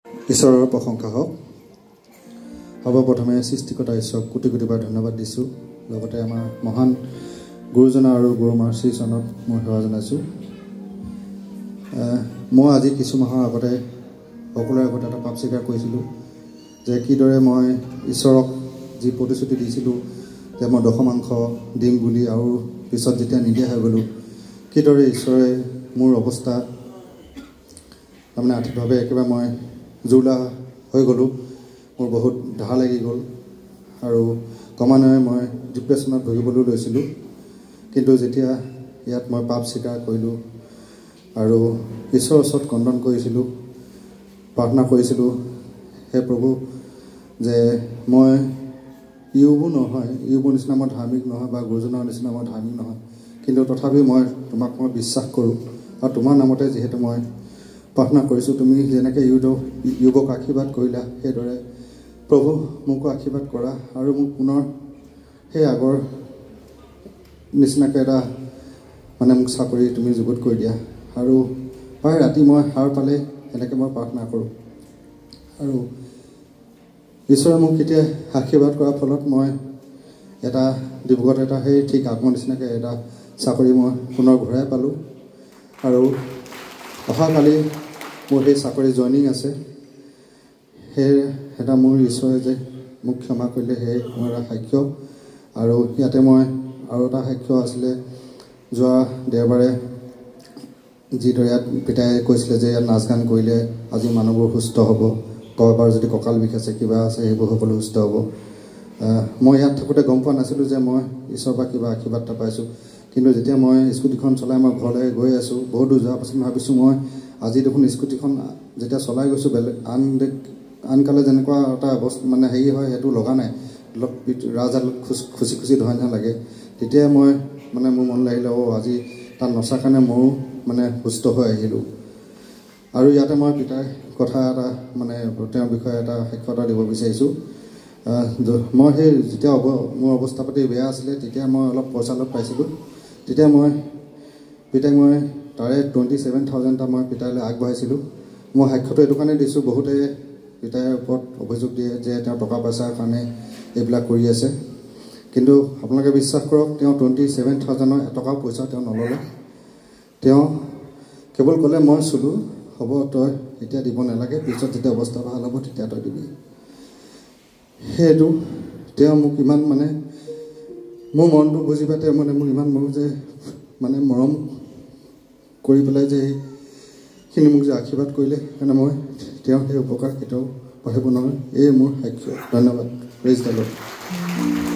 ঈশ্বৰৰ প্ৰশংসা হওক। সৰ্বপ্ৰথমে সৃষ্টিকৰ্তা ঈশ্বৰক কোটি কোটিবাৰ ধন্যবাদ দিছোঁ। লগতে আমাৰ মহান গুৰুজনা আৰু গুৰুমাৰ শ্ৰীচৰণত মই সেৱা জনাইছোঁ। মই আজি কিছু মাহৰ আগতে সকলোৰে আগতে এটা পাপ স্বীকাৰ কৰিছিলোঁ যে কিদৰে মই ঈশ্বৰক যি প্ৰতিশ্ৰুতি দিছিলোঁ যে মই দশমাংশ দিম বুলি, আৰু পিছত যেতিয়া নিদিয়া হৈ গ'লোঁ, কিদৰে ঈশ্বৰে মোৰ অৱস্থা তাৰমানে আৰ্থিকভাৱে একেবাৰে মই জুৰুলা হৈ গ'লোঁ। মোৰ বহুত ধাৰ লাগি গ'ল আৰু ক্ৰমান্বয়ে মই ডিপ্ৰেশ্যনত ভুগিবলৈ লৈছিলোঁ। কিন্তু যেতিয়া ইয়াত মই পাপ স্বীকাৰ কৰিলোঁ আৰু ঈশ্বৰৰ ওচৰত ক্ৰদন কৰিছিলোঁ, প্ৰাৰ্থনা কৰিছিলোঁ, হে প্ৰভু, যে মই ইউবৰ নিচিনা মই ধাৰ্মিক নহয় বা গুৰুজনৰ নিচিনা মই ধাৰ্মিক নহয়, কিন্তু তথাপিও মই তোমাক মই বিশ্বাস কৰোঁ আৰু তোমাৰ নামতে যিহেতু মই প্ৰাৰ্থনা কৰিছোঁ, তুমি যেনেকৈ ইউবক আশীৰ্বাদ কৰিলা সেইদৰে প্ৰভু মোকো আশীৰ্বাদ কৰা আৰু মোক পুনৰ সেই আগৰ নিচিনাকৈ এটা মোক চাকৰি তুমি যুগুত কৰি দিয়া। আৰু প্ৰায় ৰাতি মই সাৰ পালে এনেকৈ মই প্ৰাৰ্থনা কৰোঁ আৰু ঈশ্বৰে মোক কেতিয়া আশীৰ্বাদ কৰাৰ ফলত মই এটা ডিব্ৰুগড়ত এটা সেই ঠিক আগৰ নিচিনাকৈ এটা চাকৰি মই পুনৰ ঘূৰাই পালোঁ। আৰু অহাকালি মোৰ সেই চাকৰি জইনিং আছে। সেই এটা মোৰ ঈশ্বৰে যে মোক ক্ষমা কৰিলে সেই মোৰ এটা সাক্ষ্য। আৰু ইয়াতে মই আৰু এটা সাক্ষ্য আছিলে, যোৱা দেওবাৰে যিদৰে ইয়াত পিতাই কৈছিলে যে ইয়াত নাচ গান কৰিলে আজি মানুহবোৰ সুস্থ হ'ব, কাৰোবাৰ যদি কঁকাল বিষ আছে কিবা আছে সেইবোৰ সকলো সুস্থ হ'ব। মই ইয়াত থাকোঁতে গম পোৱা নাছিলোঁ যে মই ঈশ্বৰৰ পৰা কিবা আশীৰ্বাদ এটা পাইছোঁ। কিন্তু যেতিয়া মই স্কুটিখন চলাই মই ঘৰলৈ গৈ আছোঁ, বহুত দূৰ যোৱাৰ পাছত ভাবিছোঁ মই আজি দেখোন স্কুটিখন যেতিয়া চলাই গৈছোঁ বেলেগ আনকালে যেনেকুৱা এটা অৱস্থা হেৰি হয় সেইটো লগা নাই, অলপ ৰাজহাল খুচি খুচি ধৰা নিচিনা লাগে। তেতিয়াই মই মোৰ মন লাগিলে আজি তাত নচাৰ কাৰণে ময়ো সুস্থ হৈ আহিলোঁ। আৰু ইয়াতে মই পিতাৰ কথা এটা তেওঁৰ বিষয়ে এটা সাক্ষ্য এটা দিব বিচাৰিছোঁ। মই সেই যেতিয়া মোৰ অৱস্থা পাতি বেয়া আছিলে তেতিয়া মই অলপ পইচা পাইছিলোঁ। তেতিয়া মই পিতাইক মই তাৰে 27,000 এটা মই পিতাইলৈ আগবঢ়াইছিলোঁ। মই সাক্ষ্যটো এইটো কাৰণে দিছোঁ, বহুতে পিতাইৰ ওপৰত অভিযোগ দিয়ে যে তেওঁ টকা পইচাৰ কাৰণে এইবিলাক কৰি আছে। কিন্তু আপোনালোকে বিশ্বাস কৰক, তেওঁ 27,000 এটকা পইচা তেওঁ নল'লে। তেওঁ কেৱল ক'লে মই চুলোঁ, হ'ব তই এতিয়া দিব নালাগে, পিছত যেতিয়া অৱস্থা ভাল হ'ব তেতিয়া তই দিবি। সেইটো তেওঁ মোক ইমান মোৰ মনটো বুজি পাই তেওঁ মোক ইমান যে মৰম কৰি পেলাই যে সেইখিনি মোক যে আশীৰ্বাদ কৰিলে, সেইকাৰণে মই তেওঁ সেই উপকাৰ কেতিয়াও পাহৰিব নোৱাৰোঁ। এই মোৰ সাক্ষ্য। ধন্যবাদ। Praise the lord.